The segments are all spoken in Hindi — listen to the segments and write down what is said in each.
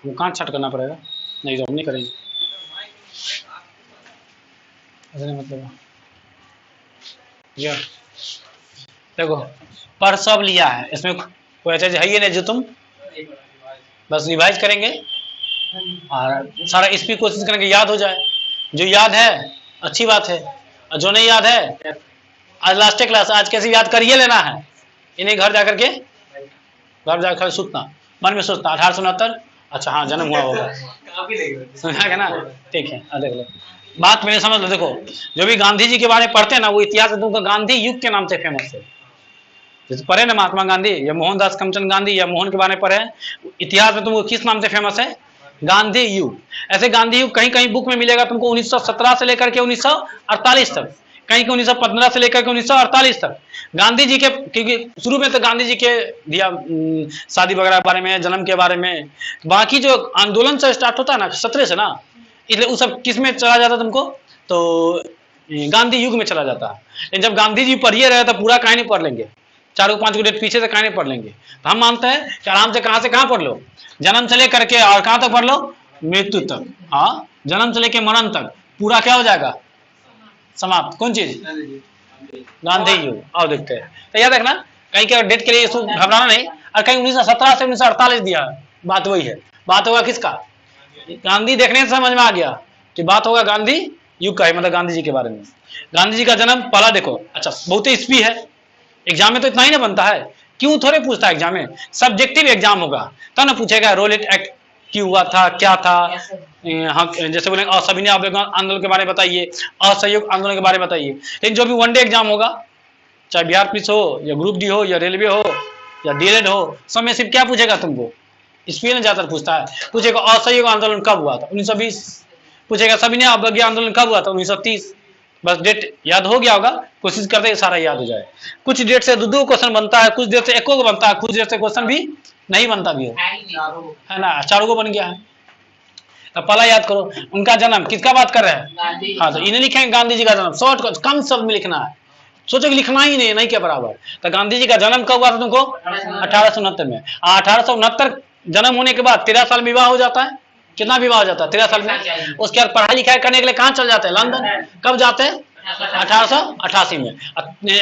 वो कांट छट करना पड़ेगा, नहीं तो हम नहीं करेंगे। मतलब या देखो पर सब लिया है, इसमें कोई ऐसा है ही नहीं जो तुम बस रिवाइज करेंगे और सारा इस भी कोशिश करेंगे याद हो जाए। जो याद है अच्छी बात है, और जो नहीं याद है आज लास्ट क्लास, आज कैसे याद करिए लेना है, इन्हें घर जाकर के घर जाकर सोचना, मन में सोचना 1869। अच्छा हाँ जन्म हुआ होगा, सुना ना, ठीक है। देख लो बात मेरे समझ लो, देखो जो भी गांधी जी के बारे में पढ़ते हैं ना वो इतिहास तुमको गांधी युग के नाम से फेमस है। जैसे पढ़े ना महात्मा गांधी या मोहनदास करमचंद गांधी या मोहन के बारे में पढ़े, इतिहास में तुमको किस नाम से फेमस है? गांधी युग। ऐसे गांधी युग कहीं कहीं बुक में मिलेगा तुमको 1917 से लेकर के 1948 तक, कहीं 1915 से लेकर के 1948 तक गांधी जी के, क्योंकि शुरू में तो गांधी जी के दिया शादी वगैरह के बारे में, जन्म के बारे में, बाकी जो आंदोलन से स्टार्ट होता है ना 17 से ना, इसलिए वो सब किस में चला जाता तुमको, तो गांधी युग में चला जाता है। लेकिन जब गांधी जी पढ़िए रहे तो पूरा कहानी पढ़ लेंगे, 4-5 डेट पीछे से कहानी पढ़ लेंगे। तो हम मानते हैं कि आराम से कहाँ पढ़ लो, जन्म से लेकर के और कहाँ तक पढ़ लो, मृत्यु तक। हाँ जन्म से लेकर मरण तक पूरा क्या हो जाएगा, समाप्त। कौन चीज? गांधी युग। और देखते हैं तो याद रखना कहीं के डेट के लिए घबराना नहीं, और कहीं 1917 से 1948 दिया, बात वही है। बात होगा किसका? गांधी देखने से समझ में आ गया कि बात होगा गांधी युग का है, मतलब गांधी जी के बारे में। गांधी जी का जन्म पहला देखो, अच्छा बहुत ही ईस्वी है, एग्जाम में तो इतना ही ना बनता है, क्यों थोड़े पूछता है एग्जाम में, सब्जेक्टिव एग्जाम होगा तब ना पूछेगा रोल एक्ट क्यों हुआ था, क्या था, जैसे बोले असविनय आंदोलन के बारे में बताइए, असहयोग आंदोलन के बारे में बताइए। लेकिन जो भी वनडे एग्जाम होगा, चाहे बिहार पुलिस हो या ग्रुप डी हो या रेलवे हो या डीएलएड हो, सब में सिर्फ क्या पूछेगा तुमको, इसलिए ज्यादातर पूछता है, पूछेगा असहयोग आंदोलन कब हुआ था, 1920, पूछेगा सविनय अवज्ञा आंदोलन कब हुआ था, 1930। बस डेट याद हो गया होगा, कोशिश करते हैं सारा याद हो जाए। कुछ डेट से दो क्वेश्चन बनता है, कुछ डेट से एको को बनता है, कुछ डेट से क्वेश्चन भी नहीं बनता भी है ना, 4 को बन गया है। तो पहला याद करो उनका जन्म, किसका बात कर रहे हैं? हाँ तो इन्हें लिखेंगे गांधी जी का जन्म, शॉर्ट कम शब्द में लिखना है, सोचो कि लिखना ही नहीं के बराबर। तो गांधी जी का जन्म कब हुआ था तुमको? 1869 में। 1869 जन्म होने के बाद 13 साल विवाह हो जाता है। कितना विवाह हो जाता है? 13 साल में। उसके बाद पढ़ाई लिखाई करने के लिए कहाँ चल जाते हैं? लंदन। कब जाते हैं? 1888 में।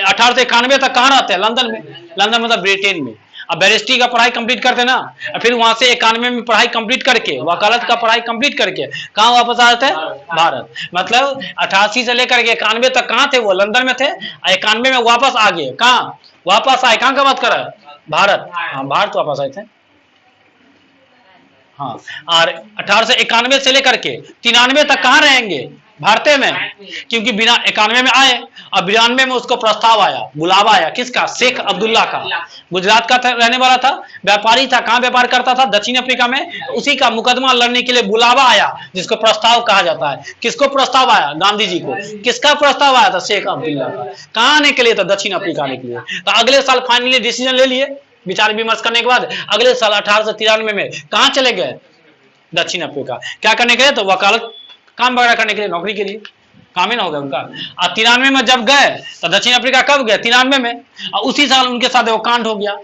1891 तक कहाँ रहते हैं? लंदन में। लंदन मतलब ब्रिटेन में। अब बैरिस्ट्री का पढ़ाई कंप्लीट करते ना, फिर वहां से 91 में पढ़ाई कंप्लीट करके, वकालत का पढ़ाई कंप्लीट करके कहाँ वापस आ जाते हैं? भारत। मतलब 88 से लेकर के 91 तक कहाँ थे वो? लंदन में थे। 91 में वापस आ गए, कहाँ वापस आए? कहाँ का बात कर रहा है? भारत। हाँ भारत वापस आए थे। हाँ और 1891 से लेकर के 93 तक कहाँ रहेंगे? भारतीय में, क्योंकि बिना 91 में आए और 92 में उसको प्रस्ताव आया, बुलावा आया, किसका? शेख अब्दुल्ला का। गुजरात का रहने वाला था, व्यापारी था, कहाँ व्यापार करता था? दक्षिण अफ्रीका में। उसी का मुकदमा लड़ने के लिए बुलावा आया, जिसको प्रस्ताव कहा जाता है। किसको प्रस्ताव आया? गांधी जी को। किसका प्रस्ताव आया था? शेख अब्दुल्ला का। कहाँ आने के लिए था? दक्षिण अफ्रीका आने के लिए। तो अगले साल फाइनली डिसीजन ले लिए, विचार विमर्श करने के बाद अगले साल 1893 में कहाँ चले गए? दक्षिण अफ्रीका। क्या करने के लिए? तो वकालत काम वगैरह करने के लिए, नौकरी के लिए, काम ही ना हो गया उनका। और 93 में जब गए तो दक्षिण अफ्रीका कब गए? 93 में। और उसी साल उनके साथ वो कांड हो गया,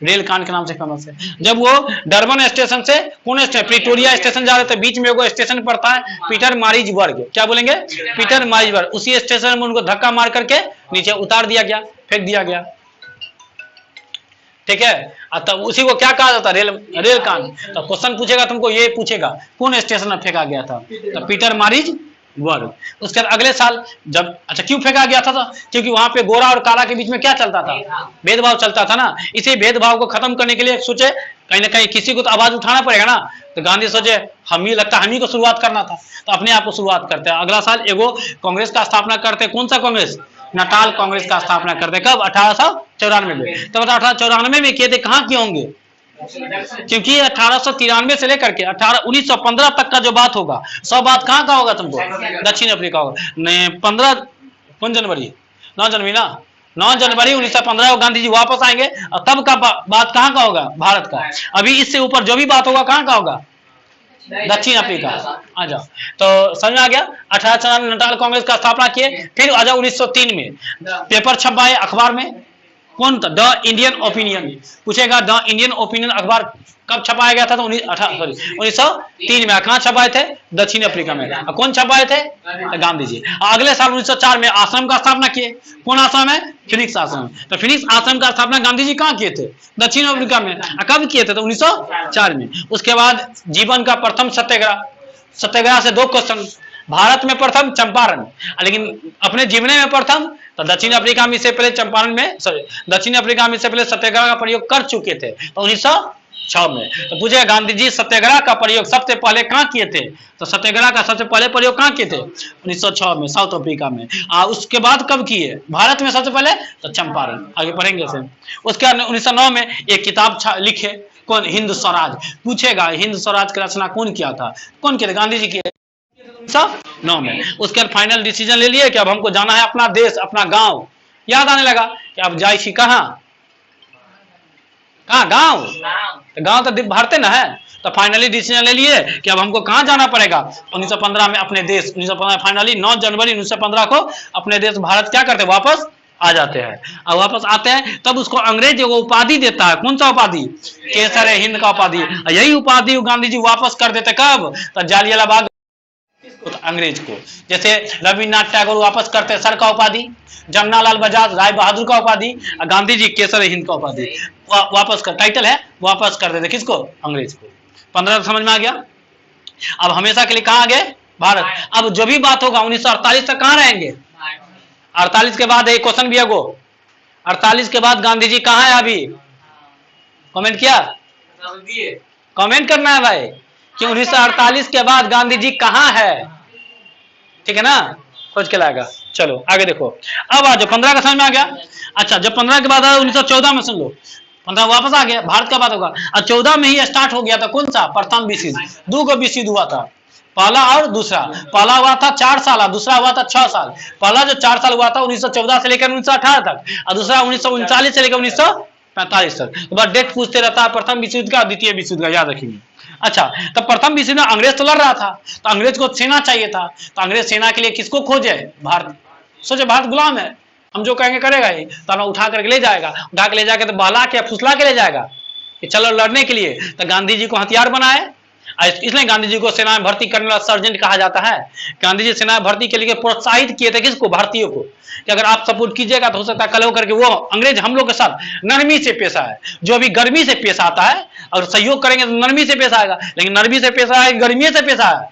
रेल कांड के नाम से फेमस है। जब वो डरबन स्टेशन से कौन स्टेशन, प्रिटोरिया स्टेशन जा रहे थे, बीच में वो स्टेशन पड़ता है पीटरमारिट्जबर्ग, क्या बोलेंगे? पीटरमारिट्जबर्ग। उसी स्टेशन में उनको धक्का मार करके नीचे उतार दिया गया, फेंक दिया गया, ठीक है। तब उसी को क्या कहा जाता है? रेल कांड। तो क्वेश्चन पूछेगा तुमको, ये पूछेगा कौन स्टेशन में फेंका गया था? तो पीटरमारिट्जबर्ग। उसके बाद अगले साल जब, अच्छा क्यों फेंका गया था? क्योंकि वहां पे गोरा और काला के बीच में क्या चलता था? भेदभाव चलता था ना। इसी भेदभाव को खत्म करने के लिए सोचे कहीं ना कहीं किसी को तो आवाज उठाना पड़ेगा ना। तो गांधी सोचे हम ही, लगता हम ही को शुरुआत करना था, तो अपने आप को शुरुआत करते हैं। अगला साल एगो कांग्रेस का स्थापना करते। कौन सा कांग्रेस? नटाल कांग्रेस का स्थापना करते। कब? 1894 में। तो 1894 में किए थे, कहाँ किए होंगे? क्योंकि 1893 से लेकर के 1915 तक का जो बात होगा, सब बात कहाँ का होगा तुमको? दक्षिण अफ्रीका होगा। 15 कौन जनवरी? 9 जनवरी ना, 9 जनवरी 1915 को गांधी जी वापस आएंगे, और तब का बात कहाँ का होगा? भारत का। अभी इससे ऊपर जो भी बात होगा कहाँ का होगा? दक्षिण अफ्रीका। आ जाओ, तो समझ में आ गया। 1894 में नटाल कांग्रेस का स्थापना किए। फिर आ जाओ 1903 में पेपर छपवाए अखबार में, कौन था? द इंडियन ओपिनियन पूछेगा। द इंडियन ओपिनियन अखबार कब छपाया गया था? तो 1903 में। कहाँ छपाए थे? दक्षिण अफ्रीका में। कौन छपाए थे? गांधी जी। अगले साल 1904 में आश्रम का स्थापना किए। कौन आश्रम है? फिनिक्स आश्रम। तो फिनिक्स आश्रम का स्थापना गांधी जी कहाँ किए थे? दक्षिण अफ्रीका में। कब किए थे? तो 1904 में। उसके बाद जीवन का प्रथम सत्याग्रह। सत्याग्रह से 2 क्वेश्चन। भारत में प्रथम चंपारण, लेकिन अपने जीवने में प्रथम तो दक्षिण अफ्रीका में इससे पहले चंपारण में, सॉरी, दक्षिण अफ्रीका में इससे पहले सत्याग्रह का प्रयोग कर चुके थे तो 1906 में। तो पूछे गांधी जी सत्याग्रह का प्रयोग सबसे पहले कहां किए थे? तो सत्याग्रह का सबसे पहले प्रयोग कहां किए थे? 1906 में, साउथ अफ्रीका में। उसके बाद कब किए भारत में सबसे पहले? तो चंपारण। आगे पढ़ेंगे से। उसके बाद 1909 में एक किताब लिखे। कौन? हिंद स्वराज। पूछेगा हिंद स्वराज की रचना कौन किया था? कौन किया था? गांधी जी किए 1909 में। उसके बाद फाइनल डिसीजन ले लिए कि अब हमको जाना है अपना देश, अपना गांव। याद आने लगा कि अब जाइए कहां? कहां? गांव। तो गांव तो भारते ना है। तो फाइनली डिसीजन ले लिए कि अब हमको कहां जाना पड़ेगा? 1915 में अपने देश। 1915 फाइनली 9 जनवरी 1915 को अपने देश भारत क्या करते? वापस आ जाते हैं। अब वापस आते हैं तब उसको अंग्रेज वो उपाधि देता है। कौन सा उपाधि? केसर हिंद का उपाधि। यही उपाधि गांधी जी वापस कर देते कब? तो जालियाला बाग अंग्रेज को। जैसे रविन्द्रनाथ टैगोर वापस करते सर का उपाधि, जमनालाल बजाज राय बहादुर का उपाधि, गांधी जी केसर हिंद का उपाधि वापस कर, टाइटल है वापस कर देते। किसको? अंग्रेज को। 15 समझ में आ गया। अब हमेशा के लिए कहां आ गए? भारत। अब जो भी बात होगा 1948 तक कहां रहेंगे? 48 के बाद एक क्वेश्चन भी है गो, 48 के बाद गांधी जी कहां है? अभी कमेंट किया? कमेंट करना है भाई कि 1948 के बाद गांधी जी कहां है। ठीक है ना? खोज के लाएगा। चलो आगे देखो। अब आ जाओ 15 का समझ में आ गया। अच्छा जब 15 के बाद 1914 में सुन लो, 15 वापस आ गया, भारत का बात होगा। और 14 में ही स्टार्ट हो गया था कौन सा? प्रथम विश्व युद्ध। 2 को विश्व युद्ध हुआ था, पहला और दूसरा। पहला हुआ था 4 साल, दूसरा हुआ था 6 साल। पहला जो 4 साल हुआ था 1914 से लेकर 1918 तक, और दूसरा 1939 से लेकर 1945 तक। तो बस डेट पूछते रहता है प्रथम विश्व युद्ध का, द्वितीय विश्व युद्ध का, याद रखिए। अच्छा तब प्रथम विश्व युद्ध में अंग्रेज तो लड़ रहा था, तो अंग्रेज को सेना चाहिए था। तो अंग्रेज सेना के लिए किसको खोजे? भारत। सोचे भारत गुलाम है, हम जो कहेंगे करेगा ही, तो हमें उठा करके ले जाएगा। उठा के ले जाके तो बहला के फुसला के ले जाएगा कि चलो लड़ने के लिए। तो गांधी जी को हथियार बनाए, इसलिए गांधी जी को सेना में भर्ती करने वाला सर्जेंट कहा जाता है। गांधी जी सेना में भर्ती के लिए प्रोत्साहित किए थे किसको? भारतीयों को, कि अगर आप सपोर्ट कीजिएगा तो हो सकता है कल होकर के वो अंग्रेज हम लोग के साथ नरमी से पेश आए। जो अभी गर्मी से पेश आता है, अगर सहयोग करेंगे तो नरमी से पेश आएगा, लेकिन नरमी से पेश आया गर्मी से पेश आया,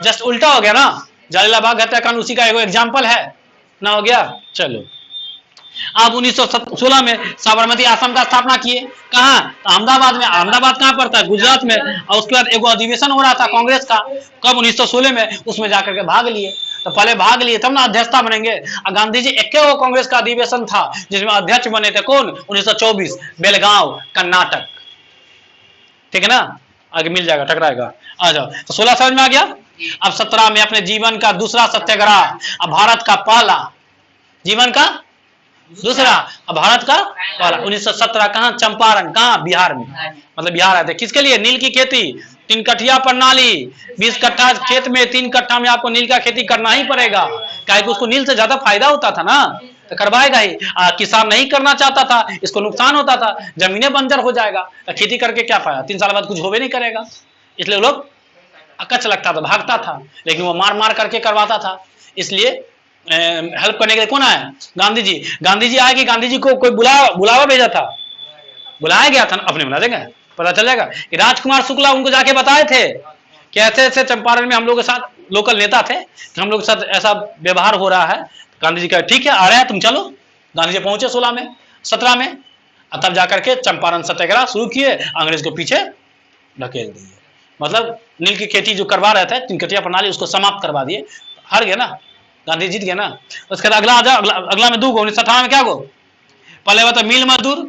जस्ट उल्टा हो गया ना। जालियाला बाग हत्याकांड उसी का एक एग्जाम्पल है ना, हो गया। चलो अब 1916 में साबरमती आश्रम का स्थापना किए। कहाँ? अहमदाबाद में। अहमदाबाद कहाँ पड़ता है? गुजरात में। और उसके बाद एक अधिवेशन हो रहा था कांग्रेस का, कब? 1916 में। उसमें जाकर के भाग लिए। तो पहले भाग लिए तब ना अध्यक्षता बनेंगे। और गांधी जी एक कांग्रेस का अधिवेशन था जिसमें अध्यक्ष बने थे कौन? 1924 बेलगांव कर्नाटक। ठीक है ना? आगे मिल जाएगा, टकराएगा। आ जाओ। तो 16 समझ में आ गया। अब 17 में अपने जीवन का दूसरा सत्याग्रह, अब भारत का पहला, जीवन का दूसरा, अब भारत का पहला 1917। कहां? चंपारण। कहां? बिहार में। मतलब बिहार आए थे किसके लिए? नील की खेती, 3 कट्ठिया प्रणाली। 20 कट्ठा खेत में 3 कट्ठा में आपको नील का खेती करना ही पड़ेगा, क्या उसको नील से ज्यादा फायदा होता था ना, तो करवाएगा ही। किसान नहीं करना चाहता था, इसको नुकसान होता था, जमीनें बंजर हो जाएगा, तो खेती करके क्या फायदा? 3 साल बाद कुछ होवे नहीं करेगा। इसलिए लोग अकच लगता था, भागता था, लेकिन वो मार मार करके करवाता था। इसलिए हेल्प करने के लिए कौन आया? गांधी जी। गांधी जी आए कि गांधी जी को कोई बुलावा भेजा था? बुलाया गया था ना, अपने बना देंगे, पता चल जाएगा कि राजकुमार शुक्ला उनको जाके बताए थे कि ऐसे ऐसे चंपारण में हम लोग के साथ लोकल नेता थे कि हम लोग के साथ ऐसा व्यवहार हो रहा है। गांधी जी कहा ठीक है, आ रहे हैं, तुम चलो। गांधी जी पहुंचे 16 में 17 में, तब जाकर के चंपारण सत्याग्रह शुरू किए, अंग्रेज को पीछे ढकेल दिए। मतलब नील की खेती जो करवा रहे थे 3 कट्ठिया प्रणाली, उसको समाप्त करवा दिए। हार गया ना, गांधी जीत गया ना। उसके बाद अगला में 2 गो 1918 में क्या गो? पहले हुआ था मिल मजदूर,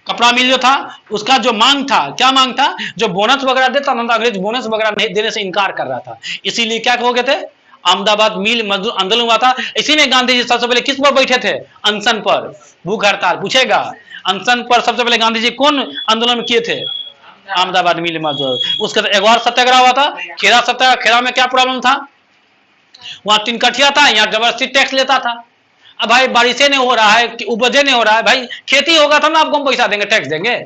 कपड़ा मिल जो था उसका जो मांग था, क्या मांग था? जो बोनस वगैरह देता ना, अंग्रेज बोनस वगैरह नहीं देने से इनकार कर रहा था, इसीलिए क्या हो गए थे? अहमदाबाद मिल मजदूर आंदोलन हुआ था। इसी में गांधी जी सबसे पहले किस पर बैठे थे? अनशन पर, भूख हड़ताल। पूछेगा अनशन पर सबसे पहले गांधी जी कौन आंदोलन किए थे? अहमदाबाद मिल मजदूर। उसके बाद एक और सत्याग्रह हुआ था, खेड़ा सत्याग्रह। खेड़ा में क्या प्रॉब्लम था? वहां 3 कट्ठिया था, यहाँ जबरदस्ती टैक्स लेता था। अब भाई बारिशें नहीं हो रहा है, उपजे नहीं हो रहा है, भाई खेती होगा तब ना आपको हम पैसा देंगे, टैक्स देंगे,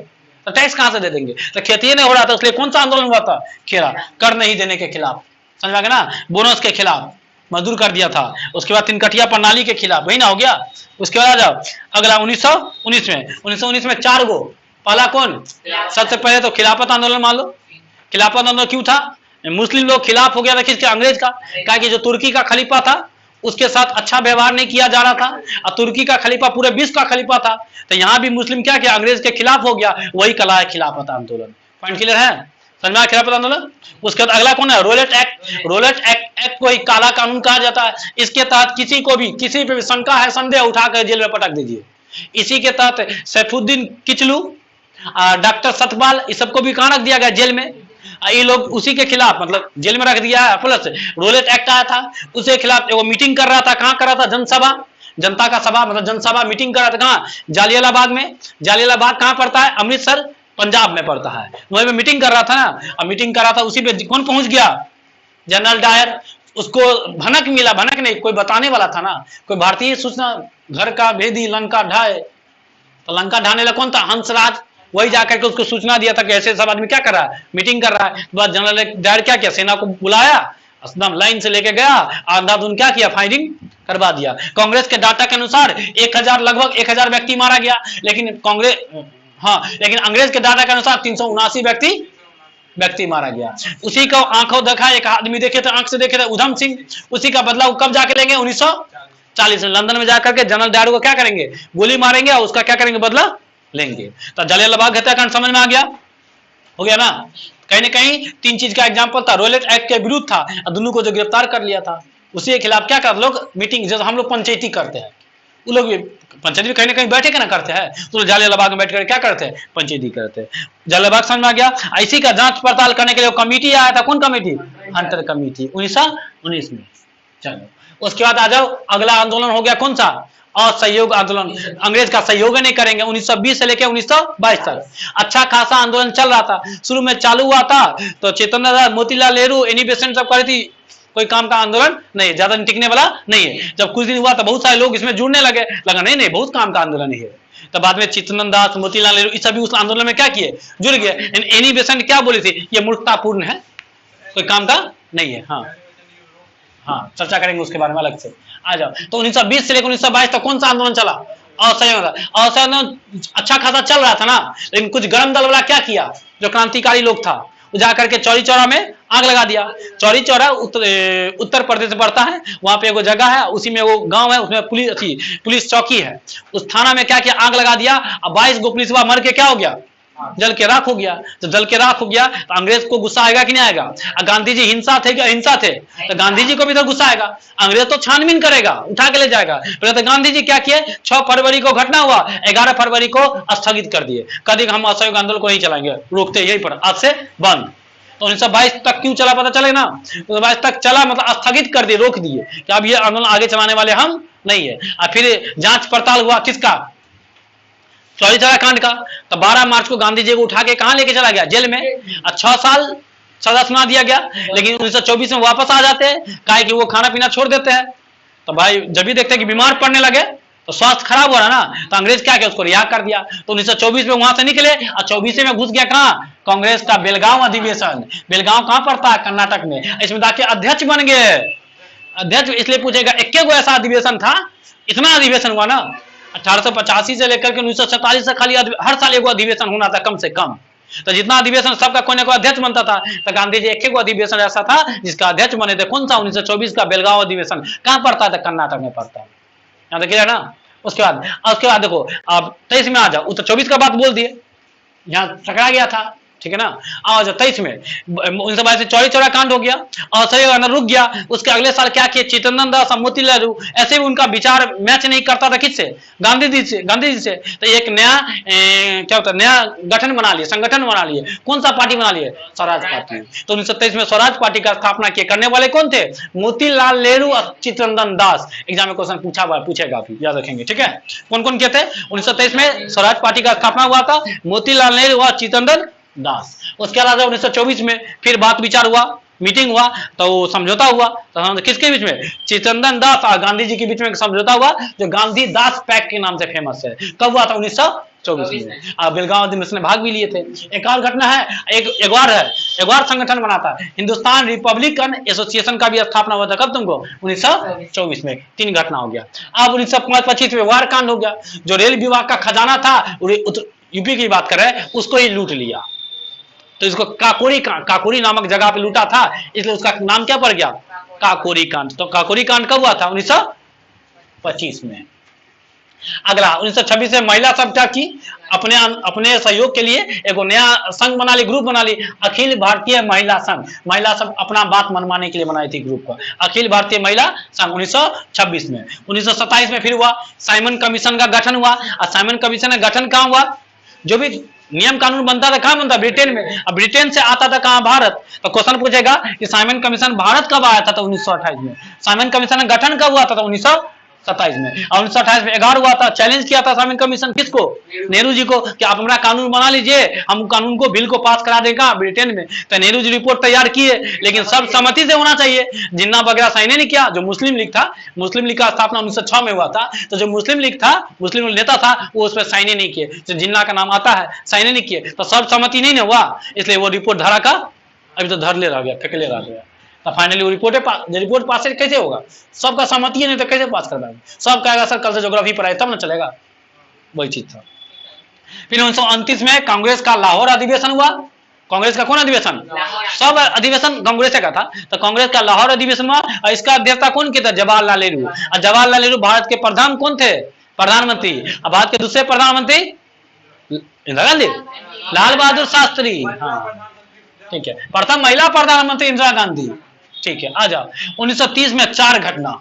तो टैक्स कहां से दे देंगे? तो खेती नहीं हो रहा था, इसलिए कौन सा आंदोलन हुआ था? खेरा कर नहीं देने के खिलाफ, समझ में ना, बोनस के खिलाफ मजदूर कर दिया था। उसके बाद तिनकटिया प्रणाली के खिलाफ, वही ना हो गया। उसके बाद आ जाओ अगला 1919 में 4 गो, पहला कौन? सबसे पहले तो खिलाफत आंदोलन मान लो। खिलाफत आंदोलन क्यों था? मुस्लिम लोग खिलाफ हो गया था किसके? अंग्रेज का। कहा कि जो तुर्की का खलीफा था उसके साथ अच्छा व्यवहार नहीं किया जा रहा था, और तुर्की का खलीफा पूरे विश्व का खलीफा था, तो यहां भी मुस्लिम क्या किया? अंग्रेज के खिलाफ हो गया। वही कला है खिलाफत आंदोलन। पॉइंट क्लियर है? समझ में? खिलाफत आंदोलन। उसके बाद अगला कौन है? Roulette act. रोलेट एक्ट को ही काला कानून कहा जाता है। इसके तहत किसी को भी, किसी पे भी शंका है, संदेह, उठाकर जेल में पटक दीजिए। इसी के तहत सैफुद्दीन किचलू, डॉक्टर सतपाल, इस सबको भी कहां रख दिया गया? जेल में। ये लोग उसी के खिलाफ मतलब जेल में रख दिया है। प्लस रोलेट एक्ट आया था, उसके खिलाफ वो मीटिंग कर रहा था। कहां कर रहा था? जनसभा, जनता का सभा मतलब जनसभा मीटिंग कर रहा था। कहां? जालियालाबाद में। जालियालाबाद कहां पड़ता है? अमृतसर, पंजाब में पड़ता है। वहीं में मीटिंग कर रहा था ना, और मीटिंग कर रहा था, उसी पे कौन पहुंच गया? General Dyer. उसको भनक मिला, भनक नहीं, कोई बताने वाला था ना, कोई भारतीय सूचना घर का भेदी लंका ढाए, तो लंका ढाने वाला कौन था? हंसराज। वही जाकर के उसको सूचना दिया था कि ऐसे सब आदमी क्या कर रहा है? मीटिंग कर रहा है। तो बाद जनरल डायर क्या किया? सेना को बुलाया, एकदम लाइन से लेके गया, अंधाधुन क्या किया? फायरिंग करवा दिया। कांग्रेस के डाटा के अनुसार 1000 लगभग 1000 व्यक्ति मारा गया, लेकिन कांग्रेस लेकिन अंग्रेज के डाटा के अनुसार 379 व्यक्ति मारा गया। उसी को आंखों देखा, एक आदमी देखे थे, आंख से देखे थे, उधम सिंह। उसी का बदला वो कब जाके लेंगे? 1940 में लंदन में जाकर के जनरल डायर को क्या करेंगे? गोली मारेंगे, और उसका क्या करेंगे? बदला लेंगे। तो जालियानवाला हत्याकांड समझ में आ गया? हो गया ना? कहीं ना कहीं 3 चीज का एग्जाम्पल था। रोलेट एक्ट के विरुद्ध था, और दोनों को जो गिरफ्तार कर लिया था उसी के खिलाफ क्या कर लोग? मीटिंग, जैसे हम लोग पंचायती करते हैं, वो लोग भी पंचायती कहीं ना कहीं बैठे के ना करते हैं, तो जालियानवाला में बैठ कर क्या करते हैं? पंचायती करते हैं। जालियानवाला समझ में आ गया? इसी का जांच पड़ताल करने के लिए कमेटी आया था। कौन कमेटी? हंटर कमेटी, 1919 में। चलो उसके बाद आ जाओ, अगला आंदोलन हो गया कौन सा? असहयोग आंदोलन। अंग्रेज का सहयोग नहीं करेंगे। 1920 से लेकर 1922 तक अच्छा खासा आंदोलन चल रहा था। शुरू में चालू हुआ था तो चेतन दास, मोतीलाल नेहरू, एनी बेसेंट सब कर रही थी, कोई काम का आंदोलन नहीं, ज्यादा टिकने वाला नहीं है। जब कुछ दिन हुआ तो बहुत सारे लोग इसमें जुड़ने लगे, लगा नहीं नहीं बहुत काम का आंदोलन है। तो बाद में चित्तनंद दास, मोतीलाल नेहरू, सभी उस आंदोलन में क्या किए? जुड़ गए। एनी बेसेंट क्या बोली थी? ये मूर्खतापूर्ण है, कोई काम का नहीं है। हाँ, चर्चा करेंगे उसके बारे में अलग से। आ जाओ, तो 1920 से लेकर 1922 तक कौन सा आंदोलन चला? असहयोग आंदोलन। अच्छा खासा चल रहा था ना, लेकिन कुछ गरम दल वाला क्या किया? जो क्रांतिकारी लोग था, वो जाकर के चौरी चौरा में आग लगा दिया। चौरी चौरा उत्तर प्रदेश में पड़ता है, वहां पे एगो जगह है, उसी में वो गांव है, उसमें पुलिस चौकी है। उस थाना में क्या किया? आग लगा दिया, और 22 गो पुलिस मर के क्या हो गया? जल के राख हो गया। तो जल के राख हो गया तो अंग्रेज को गुस्सा आएगा कि नहीं आएगा? गांधी जी हिंसा थे कि अहिंसा थे? तो गांधी जी को भी तो गुस्सा आएगा। अंग्रेज तो छानबीन करेगा, उठा के ले जाएगा। पहले तो गांधी जी क्या किए? 6 फरवरी को घटना हुआ, 11 फरवरी को स्थगित कर दिए। कभी हम असहयोग आंदोलन को नहीं चलाएंगे, रोकते यही पर, आज से बंद। तो 1922 तक क्यों चला पता चले ना? 1922 तक चला मतलब स्थगित कर दिए, रोक दिए कि अब ये आंदोलन आगे चलाने वाले हम नहीं है। और फिर जांच पड़ताल हुआ किसका? चौरी चौरा कांड का। तो 12 मार्च को गांधी जी को उठा के कहां लेके चला गया? जेल में। 6 साल सजा सुना दिया गया, लेकिन 1924 में वापस आ जाते हैं, कहा कि वो खाना पीना छोड़ देते हैं। तो भाई जब भी देखते हैं कि बीमार पड़ने लगे तो स्वास्थ्य खराब हो रहा ना, तो अंग्रेज क्या किया? उसको रिहा कर दिया। तो 1924 में वहां से निकले और 24 में घुस गया कहां? कांग्रेस का बेलगांव अधिवेशन। बेलगांव कहां पड़ता है? कर्नाटक में। इसमें जाके अध्यक्ष बन गए। अध्यक्ष इसलिए पूछेगा, एक ऐसा अधिवेशन था, इतना अधिवेशन हुआ ना 1885 से लेकर के 1947 तक, खाली हर साल एगो अधिवेशन होना था कम से कम। तो जितना अधिवेशन सबका कोई ना कोई अध्यक्ष बनता था। तो गांधी जी एक अधिवेशन ऐसा था जिसका अध्यक्ष बने थे। कौन सा? 1924 का बेलगांव अधिवेशन। कहां पड़ता था? कर्नाटक में पड़ता है। यहाँ देखिए ना। उसके बाद देखो, अब 23 में आ जाओ। 24 का बात बोल दिए, यहाँ टकरा गया था, ठीक है ना। आज 23 में 1922 से चौरी चौरा कांड हो गया, असहयोग आंदोलन रुक गया। उसके अगले साल क्या किए? चित्तनंद दास, मोतीलाल नेहरू, ऐसे भी उनका विचार मैच नहीं करता था किससे? गांधी जी से। तो एक नया क्या होता है? नया गठन बना लिए, संगठन बना लिए। कौन सा पार्टी बना लिए? स्वराज पार्टी। तो 1927 में स्वराज पार्टी का स्थापना किए। करने वाले कौन थे? मोतीलाल नेहरू और चित्तनंद दास। एग्जाम में क्वेश्चन पूछेगा, याद रखेंगे, ठीक है। कौन कौन किए थे? 1927 में स्वराज पार्टी का स्थापना हुआ था, मोतीलाल नेहरू और चित्तनंद दास। उसके अलावा 1924 में फिर बात विचार हुआ, मीटिंग हुआ तो समझौता हुआ, तो किसके बीच में, चितरंजन दास और गांधी जी के बीच में समझौता हुआ जो गांधी दास पैक्ट के नाम से फेमस है। कब हुआ था, 1924 में। और बेलगांव अधिवेशन में भाग भी लिए थे। एक और घटना है, एक और संगठन बना था, हिंदुस्तान रिपब्लिकन एसोसिएशन का भी स्थापना हुआ था। कब तुमको, 1924 में। 3 घटना हो गया। अब 1925 में वार कांड हो गया, जो रेल विभाग का खजाना था यूपी की बात कर रहे हैं, उसको ही लूट लिया। तो इसको काकोरी नामक जगह पे लूटा था, इसलिए उसका नाम क्या पड़ गया, काकोरी कांड। तो काकोरी कांड कब हुआ था, 1925 में। अगला 1926 में महिला सब क्या की, अपने सहयोग के लिए एक नया संघ बना ली, ग्रुप बना ली, अखिल भारतीय महिला संघ। महिला सब अपना बात मनवाने के लिए बनाई थी ग्रुप का, अखिल भारतीय महिला संघ 1926 में। 1927 में फिर हुआ साइमन कमीशन का गठन हुआ। और साइमन कमीशन का गठन कहाँ हुआ, जो भी नियम कानून बनता था कहां बनता, ब्रिटेन में। अब ब्रिटेन से आता था कहां, भारत। तो क्वेश्चन पूछेगा कि साइमन कमीशन भारत कब आया था, तो 1928 में। साइमन कमीशन का गठन कब हुआ था, तो 1927 में। और 1928 में 11 हुआ था, चैलेंज किया था साइमन कमीशन किसको, नेहरू जी को, कि आप हमारा कानून बना लीजिए, हम कानून को बिल को पास करा देगा ब्रिटेन में। तो नेहरू जी रिपोर्ट तैयार किए, लेकिन सब सहमति से होना चाहिए। जिन्ना वगैरह साइन नहीं किया। जो मुस्लिम लीग था, मुस्लिम लीग का स्थापना 1906 में हुआ था, तो जो मुस्लिम लीग था, मुस्लिम नेता था, वो उस पर साइन नहीं किए। जो जिन्ना का नाम आता है, साइन नहीं किए, तो सब सहमति नहीं हुआ, इसलिए वो रिपोर्ट धरा का अभी तो धर ले रह गया, फेंकले रह गया। तो फाइनली वो रिपोर्ट पास कैसे होगा, सबका सहमति है नहीं तो कैसे पास कर पाएंगे। सब कहेगा सर कल से ज्योग्राफी पढ़ाए तब ना चलेगा, वही चीज था। फिर 1929 में कांग्रेस का लाहौर अधिवेशन हुआ। कांग्रेस का कौन अधिवेशन, सब अधिवेशन कांग्रेस का था। तो कांग्रेस का लाहौर अधिवेशन हुआ, और इसका अध्यक्षता कौन किया था, जवाहरलाल नेहरू। और जवाहरलाल नेहरू भारत के प्रधान कौन थे, प्रधानमंत्री। और भारत के दूसरे प्रधानमंत्री इंदिरा गांधी, लाल बहादुर शास्त्री, हाँ ठीक है। प्रथम महिला प्रधानमंत्री इंदिरा गांधी, ठीक है। आ जाओ 1930 में 4 घटना।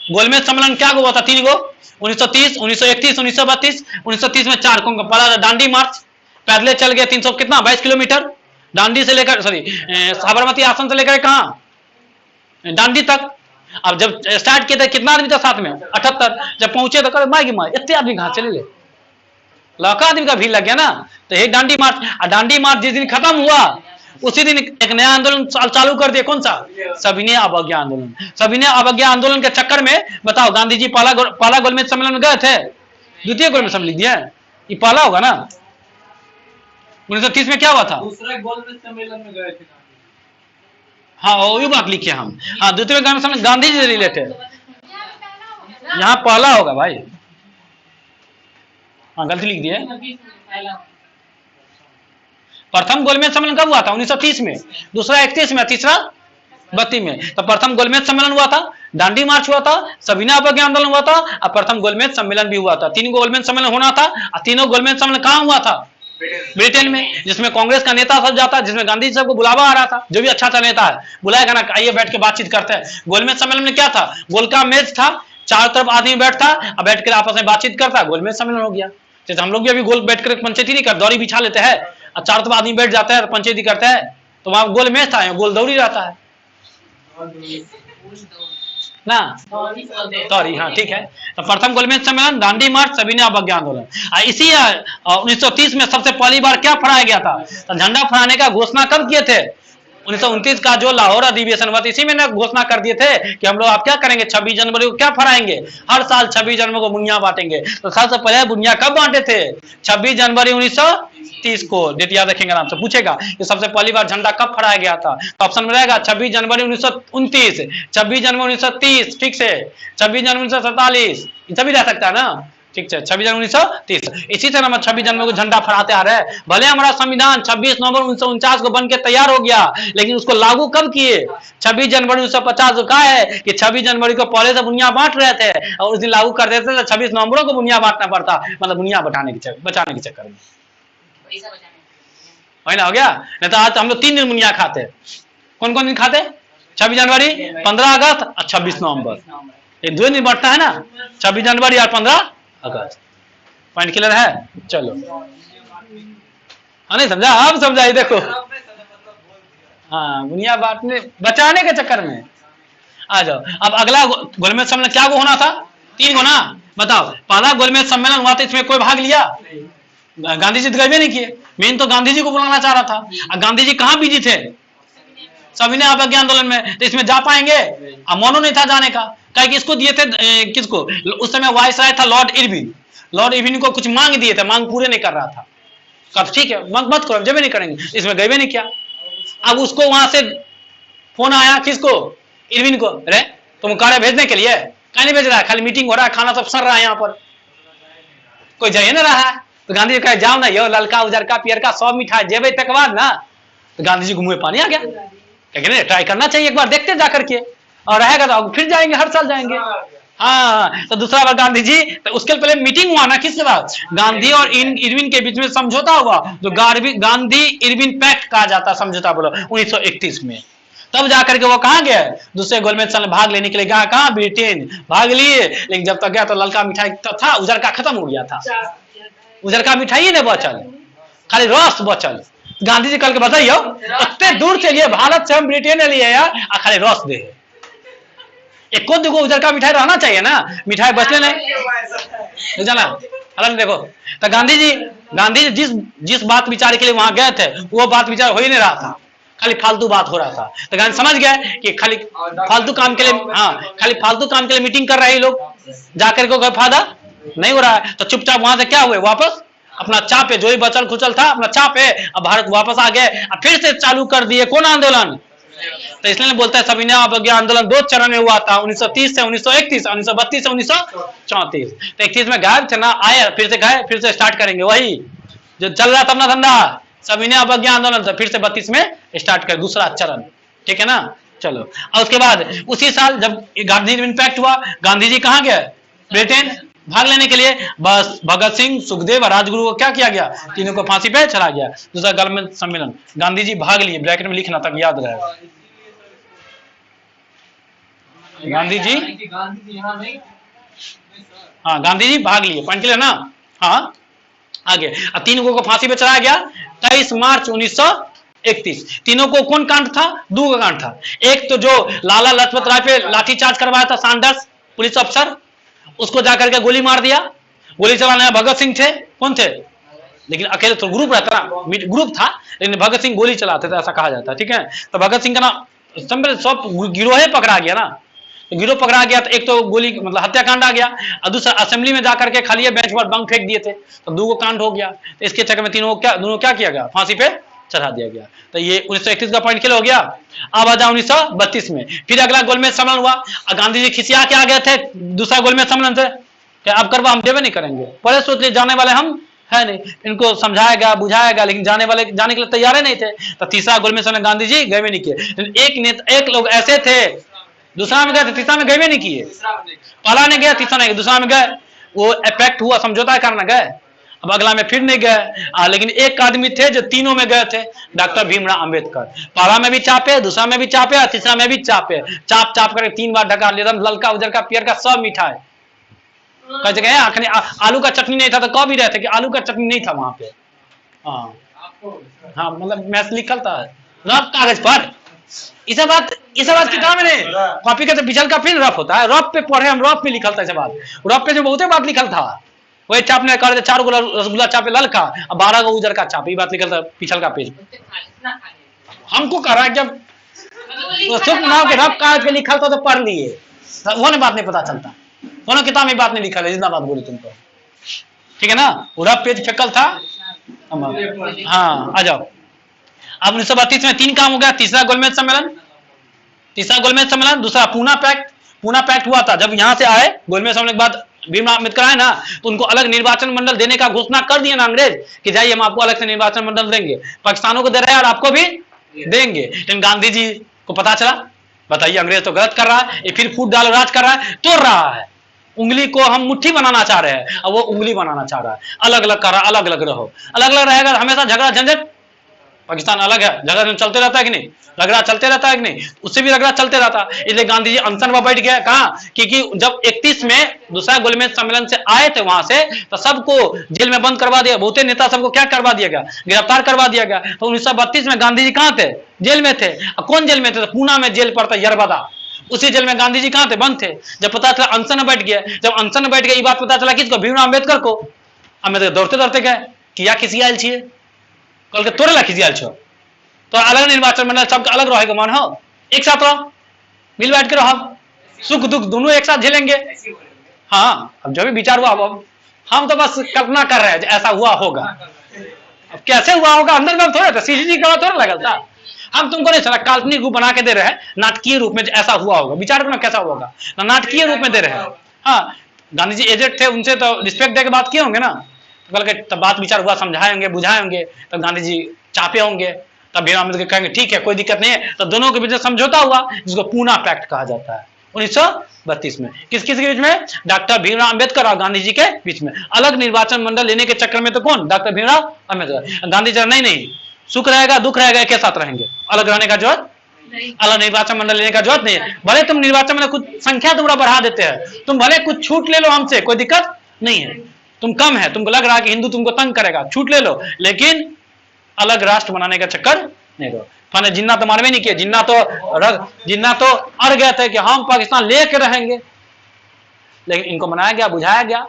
गोलमेज सम्मेलन क्या हुआ था, 3 गो, 1930, 1931, 1932। 1930 में 4 कौन, पहला दांडी मार्च, पैदल चल गए 300 कितना 22 किलोमीटर, दांडी से लेकर साबरमती आश्रम से लेकर कहाँ, दांडी तक। अब जब स्टार्ट किए थे कितना आदमी था साथ में, 78। जब पहुंचे तो कल माएगी माँ इतने आदमी कहाँ चले ले, लाखों आदमी का भीड़ लग गया ना। तो ये दांडी मार्च, और दांडी मार्च जिस दिन खत्म हुआ उसी दिन एक नया आंदोलन चालू कर दिया। कौन सा, सविनय अवज्ञा आंदोलन। सविनय अवज्ञा आंदोलन के चक्कर में बताओ गांधी जी पहला गोलमेज सम्मेलन में गए थे, द्वितीय गोलमेज सम्मेलन लिख दिया, ये पहला होगा ना। 1930 में क्या हुआ था, दूसरे गोलमेज सम्मेलन में गए थे। हाँ वही बात लिखे हम। हाँ द्वितीय गोलमेज सम्मेलन गांधी जी से रिलेटेड, यहाँ पहला होगा भाई, हाँ गलती लिख दिया। प्रथम गोलमेज सम्मेलन कब हुआ था, 1930 में, दूसरा 31 में, तीसरा 32 में। तो प्रथम गोलमेज सम्मेलन हुआ था, दांडी मार्च हुआ था, सविनय अवज्ञा आंदोलन हुआ था, और प्रथम गोलमेज सम्मेलन भी हुआ था। 3 गोलमेज सम्मेलन होना था, और तीनों गोलमेज सम्मेलन कहाँ हुआ था, ब्रिटेन में, जिसमें कांग्रेस का नेता सब जाता, जिसमें गांधी जी सबको बुलावा आ रहा था। जो भी अच्छा अच्छा नेता है बुलाएगा ना, आइए बैठ के बातचीत करते हैं। गोलमेज सम्मेलन में क्या था, गोल का मेज था, चारों तरफ आदमी बैठता और बैठ कर आपस में बातचीत करता, गोलमेज सम्मेलन हो गया। जैसे हम लोग भी अभी गोल बैठ कर पंचायती नहीं कर, दौरी बिछा लेते हैं और चारों तरफ आदमी बैठ जाता है पंचायती करते हैं, तो वहां गोल मेज था, गोल दौरी रहता है ना, दौरी, हाँ ठीक है। तो प्रथम गोलमेज सम्मेलन, दांडी मार्च, सविनय अवज्ञा आंदोलन। इसी 1930 में सबसे पहली बार क्या फहराया गया था, तो झंडा फहराने का घोषणा कब किए थे, 1929 का जो लाहौर अधिवेशन हुआ था, इसी में घोषणा कर दिए थे कि हम लोग आप क्या करेंगे, 26 जनवरी को क्या फहराएंगे, हर साल 26 जनवरी को बुनिया बांटेंगे। तो सबसे पहले बुनिया कब बांटे थे, 26 जनवरी 1930 को। डेट याद रखेंगे आराम से, पूछेगा कि सबसे पहली बार झंडा कब फहराया गया था, तो ऑप्शन में रहेगा 26 जनवरी 1929, 26 जनवरी 1930, ठीक से 26 जनवरी 1947, सभी रह सकता है ना, ठीक है। 26 जनवरी 1930, इसी तरह हम 26 जनवरी को झंडा फहराते आ रहे हैं। भले हमारा संविधान 26 नवंबर 1949 को बन के तैयार हो गया, लेकिन उसको लागू कब किए, 26 जनवरी 1950 को। कहा है कि 26 जनवरी को पहले से बुनिया बांट रहे थे और उस दिन लागू कर देते थे, 26 नवंबर को बुनिया बांटना पड़ता, मतलब बुनिया बचाने के चक्कर में, वही ना हो गया। नहीं तो आज हम लोग 3 दिन बुनिया खाते। कौन कौन दिन खाते, 26 जनवरी, 15 अगस्त और 26 नवंबर, ये 2 दिन बढ़ता है ना, 26 जनवरी और 15 अगस्त। पॉइंट क्लियर है, चलो। हाँ नहीं समझा, अब समझा, ये देखो, हाँ बुनिया बांटने बचाने के चक्कर में। आ जाओ अब अगला गोलमेज सम्मेलन क्या वो होना था, 3 गो ना, बताओ। पहला गोलमेज सम्मेलन हुआ था, इसमें कोई भाग लिया, गांधी जी तो गए नहीं किए। मेन तो गांधी जी को बुलाना चाह रहा था, और गांधी जी कहाँ बिजी थे, सविनय अवज्ञा आंदोलन में, तो इसमें जा पाएंगे? अब मनो नहीं था जाने का, कहे कि इसको दिए थे किसको, उस समय वायसराय था लॉर्ड इरविन, लॉर्ड इरविन को कुछ मांग दिए थे, मांग पूरे नहीं कर रहा था, कब ठीक है मत करो, जब नहीं करेंगे, इसमें गए भी नहीं किया। अब उसको वहां से फोन आया, किसको, इरविन को, अरे तुम कार्य भेजने के लिए, कहीं नहीं भेज रहा है, खाली मीटिंग हो रहा है, खाना सब सर रहा है यहाँ पर, कोई जा ही नहीं रहा है। तो गांधी जी कहे जाओ ना, यो ललका उजरका पियरका सब मिठाई जेबे तक बाद ना, तो गांधी जी को मुंह में पानी आ गया, लेकिन ट्राई करना चाहिए एक बार, देखते जा करके, और रहेगा तो फिर जाएंगे, हर साल जाएंगे। हाँ, तो दूसरा बार गांधी जी, तो उसके पहले मीटिंग हुआ ना, किसके साथ, गांधी और इरविन के बीच में समझौता हुआ, जो गांधी इरविन पैक्ट कहा जाता, समझौता बोलो 1931 में। तब जाकर के वो कहाँ गया, दूसरे गोलमेज सम्मेलन भाग लेने के लिए गया, कहाँ, ब्रिटेन भाग लिए, लेकिन जब तक गया तो ललका मिठाई था, उजर का खत्म हो गया था, उजर का मिठाई नहीं बचल, खाली रस बचल। गांधी जी कल के बताइयो, इतने दूर चलिए भारत से हम ब्रिटेन लिए यार, खाली रस दे, एक को देखो उजर का मिठाई रहना चाहिए ना, मिठाई बचले नहीं जाना। अलग देखो, तो गांधी जी जिस बात विचार के लिए वहां गए थे, वो बात विचार हो ही नहीं रहा था, खाली फालतू बात हो रहा था। तो गांधी समझ गए कि खाली फालतू काम के लिए, हाँ खाली फालतू काम के लिए मीटिंग कर रहे हैं लोग, जाकर के कोई फायदा नहीं हो रहा है। तो चुपचाप वहां से क्या हुए, वापस अपना चापे, जो ही बचल खुचल था अपना चापे, अब भारत वापस आ गए, अब फिर से चालू कर दिए कौन आंदोलन। तो इसलिए बोलता है सविनय अवज्ञा आंदोलन 2 चरण में हुआ था, 1930 से 1931, 1932 से 1934। तो 31 में गायब थे ना, आए फिर से गए, फिर से स्टार्ट करेंगे, वही जो चल रहा था अपना धंधा, सविनय अवज्ञा आंदोलन, तो फिर से 32 में स्टार्ट कर दूसरा चरण, ठीक है ना। चलो, और उसके बाद उसी साल जब गांधी इम्पैक्ट हुआ, गांधी जी कहाँ गए, ब्रिटेन भाग लेने के लिए, बस भगत सिंह, सुखदेव और राजगुरु को क्या किया गया, तीनों को फांसी पे चढ़ा गया। दूसरा गोलमेज सम्मेलन, गांधी जी भाग लिए, ब्रैकेट में लिखना तक याद रहेगा, गांधी जी, हाँ गांधी जी भाग लिए, पॉइंट क्लियर ना। हाँ आगे, अब तीनों को फांसी पे चढ़ाया गया 23 मार्च 1931। तीनों को कौन कांड था, 2 का कांड था। एक तो जो लाला लाजपत राय पे लाठीचार्ज करवाया था सैंडर्स पुलिस अफसर, उसको जाकर के गोली मार दिया। गोली चलाने में भगत सिंह थे, कौन थे, लेकिन अकेले तो ग्रुप रहता ना, ग्रुप था, लेकिन भगत सिंह गोली चलाते थे ऐसा कहा जाता है, ठीक है। तो भगत सिंह का ना सब गिरोह पकड़ा गया ना, तो गिरोह पकड़ा गया, तो एक तो गोली मतलब हत्याकांड आ गया, और दूसरा असेंबली में जाकर के खाली बेंच पर बम फेंक दिए थे, तो 2 कांड हो गया। तो इसके चक्कर में दोनों क्या किया गया, फांसी पे चढ़ा दिया गया। तो ये 1931 का पॉइंट क्लियर हो गया। अब आ जाओ 1932 में, फिर अगला गोलमेज सम्मेलन हुआ, और गांधी जी खिसिया के आ गए थे दूसरा गोलमेज सम्मेलन से, क्या अब करवा हम देवे नहीं करेंगे, पहले सोच लिए जाने वाले हम है नहीं, इनको समझाया गया बुझाया गया, लेकिन जाने के लिए तैयार नहीं थे। तो तीसरा गोलमेज सम्मेलन गांधी जी गए नहीं किए। एक लोग ऐसे थे, दूसरा में गए थे, तीसरा में गए नहीं किए, पहला ने गया, तीसरा नहीं, दूसरा में गए, वो इफेक्ट हुआ, समझौता करना गए, अब अगला में फिर नहीं गए। लेकिन एक आदमी थे जो तीनों में गए थे, डॉक्टर भीमराव अंबेडकर। पहला में भी चापे, दूसरा में भी चापे, और तीसरा में भी चापे, चाप कर 3 बार ढका लिया, ललका उजर का पियर का सब मिठाई। कह गए आलू का चटनी नहीं था, तो कह भी रहे थे कि आलू का चटनी नहीं था वहां पे। हाँ मतलब मैथ लिखल था रफ कागज पर, इस बात किताब में नहीं, कॉपी का तो पिछल का फिर रफ होता है, रफ पे पढ़े हम, रफ पे लिखल था, रफ पे जो बहुते बात लिखल था, वही चाप ने कर 4 रसगुल्ला चापे ललका और 12 उजर का चाप, ये बात लिखल था पिछल का पेज। हमको कह रहा है जब रफ कागज पे लिखल था तो पढ़ लिए, वो ने बात नहीं पता चलता, दोनों किताब में बात नहीं लिखा है, जितना बात बोली तुमको, ठीक है ना। पूरा पेज फेंकल था। हाँ आ जाओ, अब 1932 में 3 काम हो गया। तीसरा गोलमेज सम्मेलन, दूसरा पूना पैक्ट हुआ था। जब यहाँ से आए गोलमेज सम्मेलन के बाद भीमराव अम्बेडकर आए ना, तो उनको अलग निर्वाचन मंडल देने का घोषणा कर दिया ना अंग्रेज, कि जाइए हम आपको अलग से निर्वाचन मंडल देंगे, पाकिस्तानों को दे रहे हैं और आपको भी देंगे। लेकिन गांधी जी को पता चला, बताइए अंग्रेज तो गलत कर रहा है, ये फिर फूट डाल राज कर रहा है, तोड़ रहा है, उंगली को हम मुट्ठी बनाना चाह रहे हैं, अब वो उंगली बनाना चाह रहा है, अलग अलग कर रहा है, अलग अलग रहो, अलग अलग रहेगा हमेशा झगड़ा झंझट। पाकिस्तान अलग है, झगड़ा चलते रहता है कि नहीं, रगड़ा चलते रहता है कि नहीं, उससे भी रगड़ा चलते रहता। इसलिए गांधी जी अनशन पर बैठ गया, कहा क्योंकि जब 31 में दूसरा गोलमेज सम्मेलन से आए थे वहां से, तो सबको जेल में बंद करवा दिया, बहुते नेता सबको क्या करवा दिया गया, गिरफ्तार करवा दिया गया। तो 1932 में गांधी जी कहाँ थे, जेल में थे। कौन जेल में थे, पूना में जेल पड़ता यरबदा, उसी जेल में गांधी जी कहाँ थे, बंद थे। जब पता चला अनशन में बैठ गया, जब अनशन में बैठ गया, ये बात पता चला किसको, भीमराव अम्बेडकर को। अम्बेडकर दौड़ते दौड़ते गए, किया किसी आयल छे, कल के तोड़े ला किसी आयल छो, तो अलग निर्वाचन मंडल, सबका अलग रहेगा, मान हो एक साथ रहो, मिल बैठ के रहो, सुख दुख दोनों एक साथ झेलेंगे। हाँ, अब जो भी विचार हुआ, अब हम तो बस कल्पना कर रहे हैं ऐसा हुआ होगा। अब कैसे हुआ होगा अंदर में थोड़ा था, सीजीजी का थोड़ा लगा था, हम तुमको नहीं चला, काल्पनिक रूप बना के दे रहे हैं, नाटकीय रूप में ऐसा हुआ होगा, विचार करना कैसा होगा, ना नाटकीय रूप में दे रहे हैं। हाँ, गांधी जी एजेड थे, उनसे तो रिस्पेक्ट दे के बात किए होंगे ना, तो कल के तब बात विचार हुआ, समझाए होंगे, बुझाए होंगे, तो गांधी जी चापे होंगे, तब भीमराव अम्बेडकर कहेंगे ठीक है कोई दिक्कत नहीं है, तो दोनों के बीच समझौता हुआ, जिसको पूना पैक्ट कहा जाता है 1932 में। किस किस के बीच में? डॉक्टर भीमराव अम्बेडकर और गांधी जी के बीच में। अलग निर्वाचन मंडल लेने के चक्कर में तो कौन? डॉक्टर भीमराव अम्बेडकर। गांधी जी नहीं, सुख रहेगा दुख रहेगा एक साथ रहेंगे, अलग रहने का जरूरत, अलग निर्वाचन मंडल लेने का जरूरत नहीं है। भले तुम निर्वाचन में कुछ संख्या तुम्हारा बढ़ा देते हैं, तुम भले कुछ छूट ले लो हमसे, कोई दिक्कत नहीं है, तुम कम है, तुमको लग रहा है कि हिंदू तुमको तंग करेगा, छूट ले लो, लेकिन अलग राष्ट्र बनाने का चक्कर नहीं लो। फने जिन्ना तो मानवे नहीं किए, जिन्ना तो अड़ गए थे कि हम पाकिस्तान लेके रहेंगे, लेकिन इनको मनाया गया, बुझाया गया,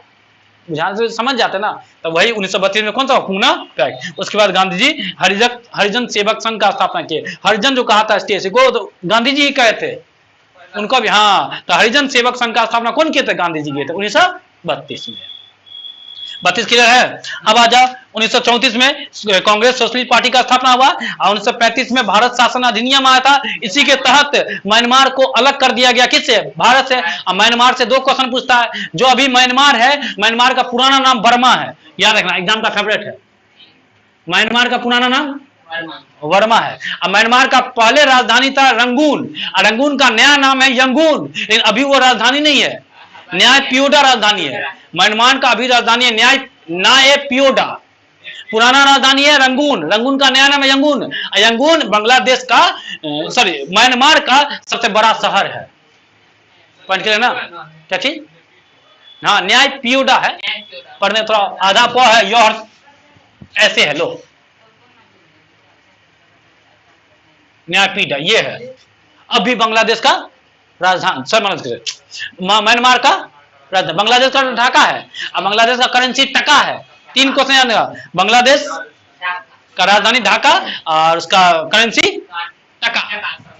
बुझाने से समझ जाते ना। तो वही 1932 में कौन सा पूना पैक्ट। उसके बाद गांधी जी हरिजन सेवक संघ का स्थापना किए। हरिजन जो कहा था स्टेज को, तो गांधी जी ही कहे थे, उनको भी। हाँ, तो हरिजन सेवक संघ का स्थापना कौन किए थे? गांधी जी किए थे 1932 में। 32 क्लियर है। अब आ जाओ 1934 में कांग्रेस सोशलिस्ट पार्टी का स्थापना हुआ, और 1935 में भारत शासन अधिनियम आया था। इसी के तहत म्यांमार को अलग कर दिया गया, किससे? भारत से। अब म्यांमार से दो क्वेश्चन पूछता है, जो अभी म्यांमार है, म्यांमार का पुराना नाम बर्मा है, याद रखना, एग्जाम का फेवरेट है। म्यांमार का पुराना नाम वर्मा है। अब म्यांमार का पहले राजधानी था रंगून, और रंगून का नया नाम है यंगून, लेकिन अभी वो राजधानी नहीं है, न्याय पियोडा राजधानी है। म्यांमार का अभी राजधानी है न्याय पियोडा, पुराना राजधानी है रंगून, रंगून का नया नाम है यंगून। यंगून बांग्लादेश का, सॉरी म्यांमार का सबसे बड़ा शहर है। पॉइंट क्लियर ना? क्या चीज? हाँ, न्याय पियोडा है, पढ़ने थोड़ा आधा प है, योर ऐसे है, लो न्याय पियोडा ये है। अभी बांग्लादेश का राजधानी, सर म्यांमार का राजधानी, बांग्लादेश का ढाका है, और बांग्लादेश का करेंसी टका है। 3 क्वेश्चन याद रखना, बांग्लादेश का राजधानी ढाका और उसका करेंसी टका।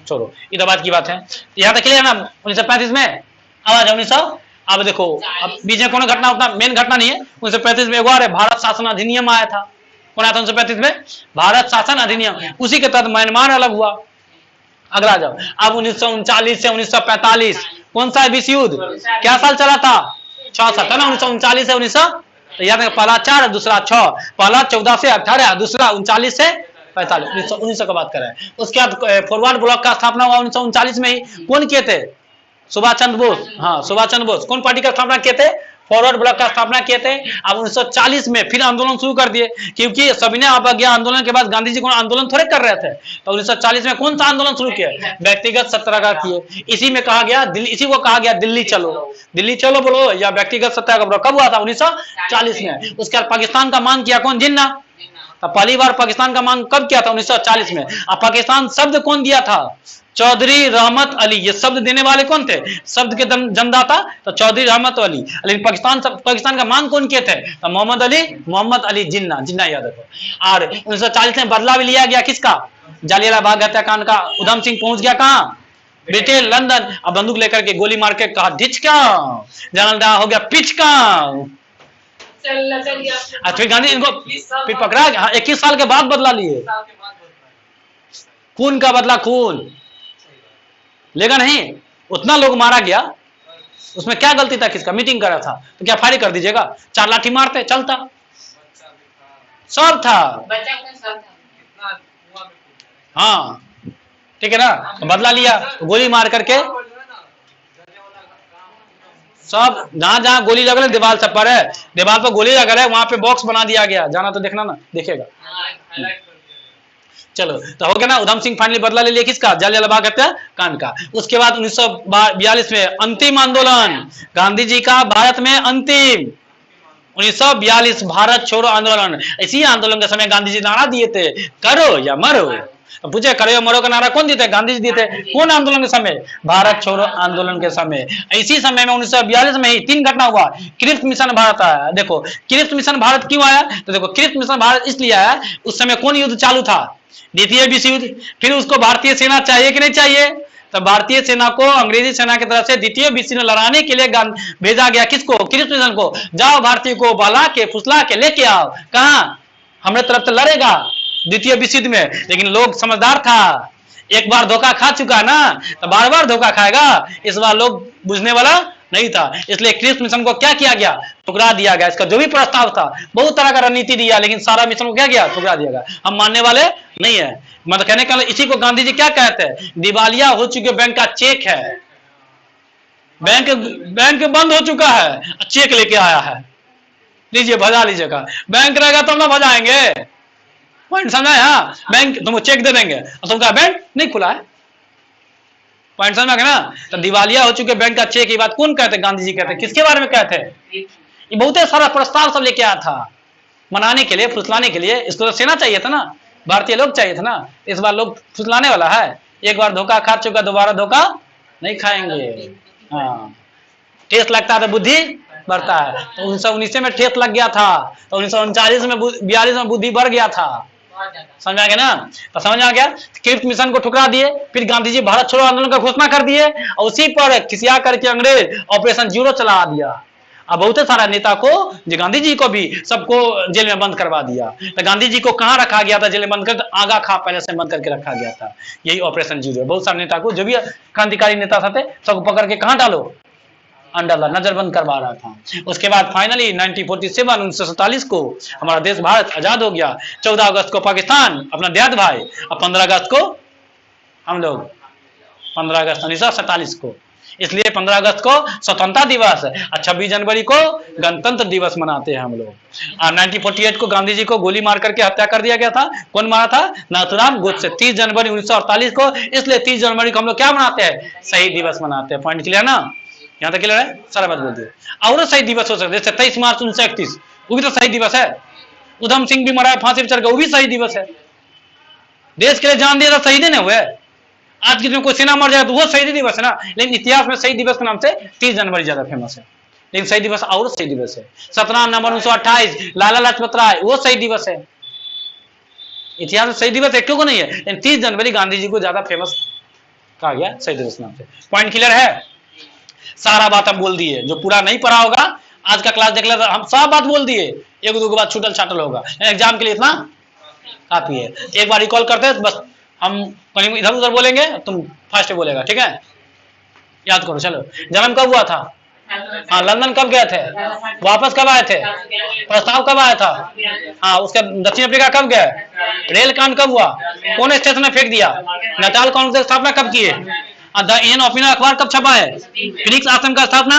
छोड़ो, इधर बात की बात है, यहाँ तक क्लियर है ना? 1935 में आवाज 1900। अब देखो, अब बीच में कोनो घटना, उतना मेन घटना नहीं है। 1935 में एक बार भारत शासन अधिनियम आया था। कौन आया था 1935 में? भारत शासन अधिनियम। उसी के तहत म्यांमार अलग हुआ। अगला जाओ, अब 1939 से 1945 कौन सा विश्व युद्ध? क्या साल चला था? 6 साल था ना, 1939 से 1900। तो याद रखो, पहला 4 दूसरा 6, पहला 14 से 18, दूसरा 39 से 45, 1900 का बात कर रहे हैं। उसके बाद फॉरवर्ड ब्लॉक का स्थापना हुआ 1939 में ही। कौन किए थे? सुभाष चंद्र बोस। हाँ, सुभाष चंद्र बोस। कौन पार्टी का स्थापना किए थे? फॉरवर्ड ब्लॉक का स्थापना किए थे। अब 1940 में फिर आंदोलन शुरू कर दिए, क्योंकि सविनय अवज्ञा आंदोलन के बाद गांधी जी को आंदोलन थोड़े कर रहे थे। तो 1940 में कौन सा आंदोलन शुरू किया? व्यक्तिगत सत्याग्रह किए। इसी में कहा गया, इसी को कहा गया दिल्ली चलो, दिल्ली चलो बोलो, या व्यक्तिगत सत्याग्रह। कब हुआ था? 1940 में। उसके बाद पाकिस्तान का मांग किया कौन? जिन्ना। तो पहली बार पाकिस्तान का मांग कब किया था? 1940 में। अब पाकिस्तान शब्द कौन दिया था? चौधरी रहमत अली। ये शब्द देने वाले कौन थे? शब्द के जन्मदाता तो चौधरी रहमत अली। लेकिन पाकिस्तान का मांग कौन किए थे? तो मोहम्मद अली जिन्ना। जिन्ना याद रखो। और 1940 में बदला भी लिया गया, किसका? जालियांवाला बाग हत्याकांड का। उधम सिंह पहुंच गया कहां? Britain, London. अब बंदूक लेकर के गोली मार के कहा ढिचका, जनरल डायर हो गया पिचका। फिर गांधी इनको फिर पकड़ा गया। 21 साल के बाद बदला लिए। खून का बदला खून लेगा नहीं। उतना लोग मारा गया, उसमें क्या गलती था? किसका? मीटिंग करा था, तो क्या फायरिंग कर दीजिएगा? 4 लाठी मारते, चलता, सब था। हाँ, ठीक है ना? बदला लिया, गोली मार करके सब, जहां जहां गोली लग रही दीवार सब पर है, दीवार पर गोली लग रहा है, वहां पे बॉक्स बना दिया गया। जाना तो देखना ना, देखेगा। चलो, तो हो गया ना? उधम सिंह फाइनली बदला ले लिया, किसका? जालियांवाला बाग हत्याकांड का। उसके बाद 1942 में अंतिम आंदोलन गांधी जी का भारत में अंतिम 1942 भारत छोड़ो आंदोलन। इसी आंदोलन के समय गांधी जी नारा दिए थे, करो या मरो। तो पूछे करो या मरो का नारा कौन दिए थे? गांधी जी दिए थे। कौन आंदोलन के समय? भारत छोड़ो आंदोलन के समय। इसी समय में 1942 में ही 3 घटना हुआ। क्रिप्स मिशन भारत आया। देखो, क्रिप्स मिशन भारत क्यों आया? तो देखो, क्रिप्स मिशन भारत इसलिए आया, उस समय कौन युद्ध चालू था? द्वितीय विश्व युद्ध, फिर उसको भारतीय सेना चाहिए कि नहीं चाहिए, तो भारतीय सेना को अंग्रेजी सेना की तरफ से द्वितीय विश्व युद्ध लड़ाने के लिए भेजा गया। किसको, क्रिस मिशन को, जाओ भारतीय को बला के फुसला के लेके आओ, कहा हमारे तरफ से लड़ेगा द्वितीय विश्व युद्ध में। लेकिन लोग समझदार था, एक बार धोखा खा चुका ना तो बार बार धोखा खाएगा, इस बार लोग बुझने वाला नहीं था। इसलिए क्रिस मिशन को क्या किया गया, ठुकरा दिया गया। इसका जो भी प्रस्ताव था, बहुत तरह का रणनीति दिया, लेकिन सारा मिशन को क्या किया, ठुकरा दिया गया। हम मानने वाले नहीं है। मतलब कहने का इसी को गांधी जी क्या कहते हैं, दिवालिया हो चुके बैंक का चेक है, बैंक बंद हो चुका है, चेक लेके आया है, लीजिए भजा लीजिएगा। बैंक रहेगा तो हम ना भजाएंगे, पॉइंट समझा। हाँ, बैंक तुमको चेक दे देंगे और तुम कहा बैंक नहीं खुला है, पॉइंट समझ में ना। तो दिवालिया हो चुके बैंक का चेक, ये बात कौन कहते, गांधी जी कहते। किसके बारे में कहते हैं, ये बहुत सारा प्रस्ताव सब लेके आया था मनाने के लिए, फुसलाने के लिए। इसको तो सेना चाहिए था ना, भारतीय लोग चाहिए था ना। इस बार लोग फुसलाने वाला है, एक बार धोखा खा चुका, दोबारा धोखा नहीं खाएंगे। हाँ, ठेस लगता है तो बुद्धि बढ़ता है। तो 1919 में ठेस लग गया था, तो 1939 में 42 में बुद्धि बढ़ गया था। समझ आ गया ना, तो समझ आ गया। क्रिप्स मिशन को ठुकरा दिए, फिर गांधी जी भारत छोड़ो आंदोलन का घोषणा कर दिए, और उसी पर खिसिया करके अंग्रेज ऑपरेशन जीरो चला दिया। अब बहुत सारा नेता को, जो गांधी जी को भी, सबको जेल में बंद करवा दिया। तो गांधी जी को कहाँ रखा गया था जेल में बंद कर, आगा खा पहले से बंद करके रखा गया था, यही ऑपरेशन जीरो। बहुत सारे नेता को, जो भी क्रांतिकारी नेता थे, सबको पकड़ के कहाँ डालो, अंडर नजरबंद करवा रहा था। उसके बाद फाइनली 1947 को हमारा देश भारत आजाद हो गया। 14 अगस्त को पाकिस्तान अपना देहात भाई, और 15 अगस्त को हम लोग, 15 अगस्त 1947 को, इसलिए 15 अगस्त को स्वतंत्रता दिवस और 26 जनवरी को गणतंत्र दिवस मनाते हैं हम लोग। और 1948 को गांधी जी को गोली मार करके हत्या कर दिया गया था। कौन मारा था, नाथूराम गोडसे। 30 जनवरी 1948 को, इसलिए 30 जनवरी को हम लोग क्या मनाते हैं, शहीद दिवस मनाते हैं। पॉइंट क्लियर ना, यहाँ तक क्लियर है, सारा बात बोल दिए। और शहीद दिवस हो सकता है, जैसे 23 मार्च 1931, वो भी तो शहीद दिवस है। उधम सिंह भी मरा, फांसी पर चढ़ गया, वो भी शहीद दिवस है। देश के लिए जान दिया था, शहीद नहीं हुए। आज के दिन कोई सेना मर जाए तो वो शहीद दिवस है ना, लेकिन इतिहास में शहीद दिवस के नाम से 30 जनवरी ज्यादा फेमस है। लेकिन शहीद दिवस और शहीद दिवस है। 17 नवंबर 1928 लाला लाजपत राय, वो शहीद दिवस है। इतिहास में शहीद दिवस एक क्यों को नहीं है, लेकिन 30 जनवरी गांधी जी को ज्यादा फेमस कहा गया शहीद दिवस नाम से। पॉइंट क्लियर है, सारा बात हम बोल दिए। जो पूरा नहीं पढ़ा होगा, आज का क्लास देख लेता, हम सब बात बोल दिए, एक दो के बाद छूटल छाटल होगा। एग्जाम के लिए इतना काफी है। एक बार रिकॉल करते हैं, बस हम कहीं इधर उधर बोलेंगे, तुम फास्ट बोलेगा, ठीक है। याद करो, चलो। जन्म कब हुआ था, हाँ, लंदन कब गए थे, वापस कब आए थे, प्रस्ताव कब आया था, हाँ, उसके दक्षिण अफ्रीका कब गए, रेल कांड कब हुआ, कौन स्टेशन में फेंक दिया, नटाल कांग्रेस की स्थापना कब की है, द इंडियन ओपिनियन अखबार कब छपा है, फिनिक्स आश्रम का स्थापना,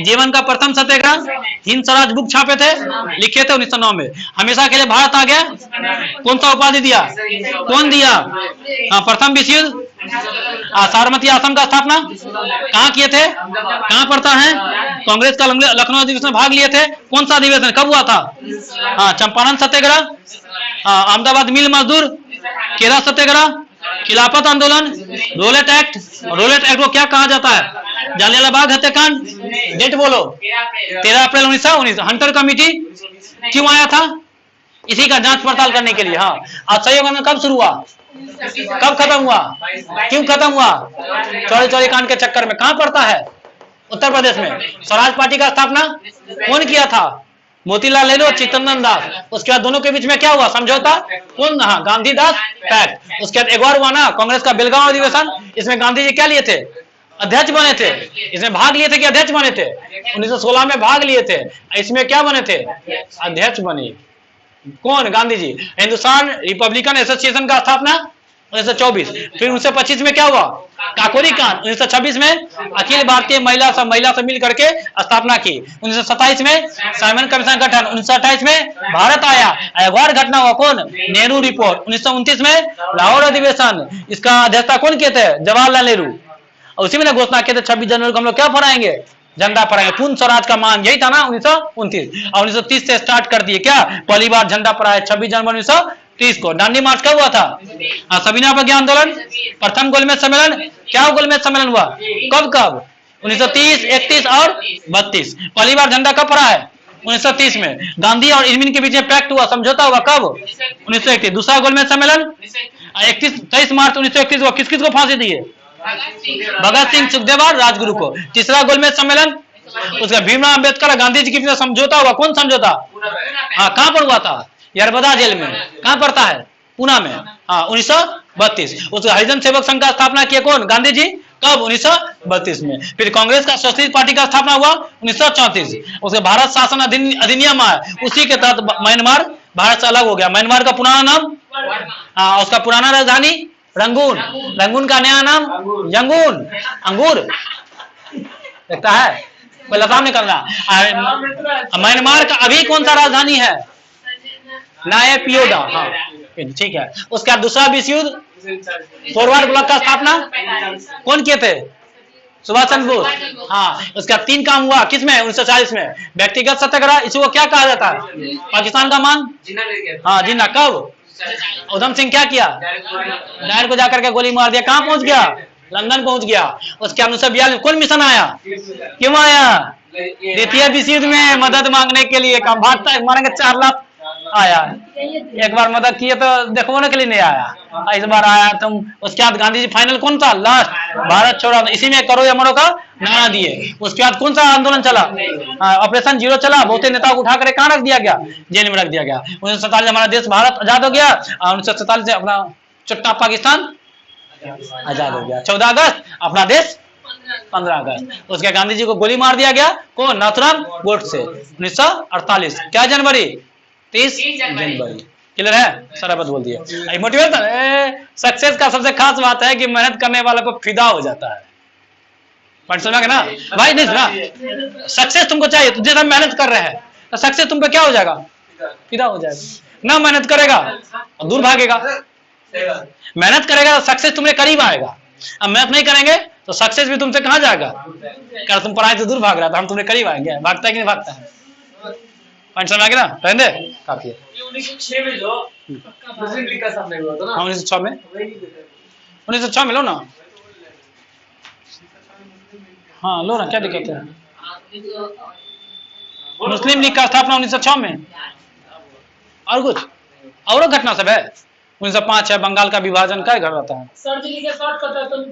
जीवन का प्रथम सत्याग्रह, हिंद स्वराज बुक छापे थे, लिखे थे 1909 में। हमेशा के लिए भारत आ गया, कौन सा उपाधि दिया, कौन दिया, हाँ, प्रथम विश्व युद्ध, साबरमती आश्रम का स्थापना कहाँ किए थे, कहाँ पड़ता है, कांग्रेस का लखनऊ अधिवेशन में भाग लिए थे, कौन सा अधिवेशन कब हुआ था, हाँ, चंपारण सत्याग्रह, अहमदाबाद मिल मजदूर, केरल सत्याग्रह, खिलाफत आंदोलन, रोलेट एक्ट को क्या कहा जाता है, जालियांवाला बाग हत्याकांड, डेट बोलो, 13 अप्रैल 1919, हंटर कमेटी क्यों आया था, इसी का जांच पड़ताल करने के लिए। हाँ, आज सहयोग आंदोलन कब शुरू हुआ, कब खत्म हुआ, क्यों खत्म हुआ, चौरी चौरी कांड के चक्कर में। कहाँ पड़ता है, उत्तर प्रदेश में। स्वराज पार्टी का स्थापना कौन किया था, मोतीलाल नेहरू और चित्तरंजन दास। उसके बाद दोनों के बीच में क्या हुआ, समझौता, कौन, हाँ, गांधीदास पैक्ट। उसके बाद एक और हुआ ना, कांग्रेस का बेलगांव अधिवेशन, इसमें गांधी जी क्या लिए थे, अध्यक्ष बने थे। इसमें भाग लिए थे कि अध्यक्ष बने थे, 1916 में भाग लिए थे, इसमें क्या बने थे, अध्यक्ष बने। कौन, गांधी जी। हिंदुस्तान रिपब्लिकन एसोसिएशन का स्थापना 1924। फिर 1925 में क्या हुआ, काकोरी कांड। 1926 में अखिल भारतीय महिला सब मिल करके स्थापना की। 1927 में साइमन कमीशन गठन। 1928 में भारत आया, अखबार घटना हुआ, कौन, नेहरू रिपोर्ट। 1929 में लाहौर अधिवेशन, इसका अध्यक्षता कौन किए थे, जवाहरलाल नेहरू। उसी में घोषणा किए थे 26 जनवरी को हम लोग क्या फहराएंगे, झंडा फहराएंगे। पूर्ण स्वराज का मांग यही था ना 1929। और 1930 से स्टार्ट कर दिए क्या, पहली बार झंडा फहराया 26 जनवरी 1930 को। दांडी मार्च कब हुआ था, सविनय अवज्ञा आंदोलन, प्रथम गोलमेज सम्मेलन, क्या गोलमेज सम्मेलन हुआ, कब कब, 1930, 31 और 32। पहली बार झंडा कब फहरा है, 1930 में गांधी और इरविन के बीच में पैक्ट हुआ, समझौता हुआ कब? 1931। दूसरा गोलमेज सम्मेलन 23 मार्च 1931 को किस किस को फांसी दी है? भगत सिंह, सुखदेव और राजगुरु को। तीसरा गोलमेज सम्मेलन उसका भीमराव अंबेडकर और गांधी जी के बीच समझौता हुआ, कौन समझौता? हाँ, कहां पर हुआ था? यरबदा जेल में। कहां पड़ता है? पूना में। हाँ, 1932। उसका हरिजन सेवक संघ का स्थापना किया कौन? गांधी जी। कब? 1932 में। फिर कांग्रेस का सोशलिस्ट पार्टी का स्थापना हुआ 1934। उसके भारत शासन अधिनियम आया, उसी के तहत म्यांमार भारत से अलग हो गया। म्यांमार का पुराना नाम, हाँ, उसका पुराना राजधानी रंगून। रंगून का नया नाम यंगून। अंगूर देखता है कोई लताम निकलना। म्यांमार का अभी कौन सा राजधानी है? नायपियोदा। हाँ, ठीक है। उसका दूसरा विश्व युद्ध, फॉरवर्ड ब्लॉक का स्थापना कौन किए थे? सुभाष चंद्र बोस। हाँ, उसका 3 काम हुआ किसमें? 1940 में। व्यक्तिगत सत्याग्रह, इसको क्या कहा जाता है? पाकिस्तान का मांग, हाँ, जिन्ना। कब? उधम सिंह क्या किया? डायर को जाकर के गोली मार दिया। कहां पहुंच गया? लंदन पहुंच गया। उसके 1942 कौन मिशन आया? क्यों आया? द्वितीय विश्व युद्ध में मदद मांगने के लिए। काम भागता है, मारेंगे 4 लाख आया। एक बार मदद किए तो देखवाने के लिए नहीं आया, इस बार आया तुम। उसके बाद गांधी जी फाइनल कौन था? लास्ट भारत छोड़ो, इसी में करो या मरो का नारा दिए। उसके बाद कौन सा आंदोलन चला? ऑपरेशन जीरो चला। बहुते नेताओं को उठाकर कहां रख दिया गया? जेल में रख दिया गया। 1947 हमारा देश भारत आजाद हो गया। 1947 से अपना चुट्टा पाकिस्तान आजाद हो गया। 14 अगस्त अपना देश 15 अगस्त। उसके गांधी जी को गोली मार दिया गया, कौन? नाथुराम गोडसे। 1948 क्या जनवरी? 30 जनवरी। क्लियर है? सारा बात बोल दिया। मोटिवेशन सक्सेस का सबसे खास बात है कि मेहनत करने वाले को फिदा हो जाता है। पॉइंट समझा ना भाई? नहीं सुना, सक्सेस तुमको चाहिए तो जैसा मेहनत कर रहे हैं तो सक्सेस तुम पे क्या हो जाएगा? फिदा हो जाएगा। ना मेहनत करेगा और दूर भागेगा। मेहनत करेगा तो सक्सेस तुम्हारे करीब आएगा। अब मेहनत नहीं करेंगे तो सक्सेस भी तुमसे कहां जाएगा? क्या तुम पढ़ाई से दूर भाग रहा था, हम तुम्हारे करीब आएंगे। भागता है कि नहीं भागता है? पॉइंट समझ आ गया ना? रहने दे, काफी है। 1906 में जो मुस्लिम लीग का सामने हुआ था ना, 1906 में। 1906 में लो ना। हाँ, लो ना, क्या दिक्कत है? मुस्लिम लीग का स्थापना 1906 में। और कुछ और घटना सब है। 1905 है, बंगाल का विभाजन क्या घट रहा था? सर्जरी के शॉर्ट करता है तो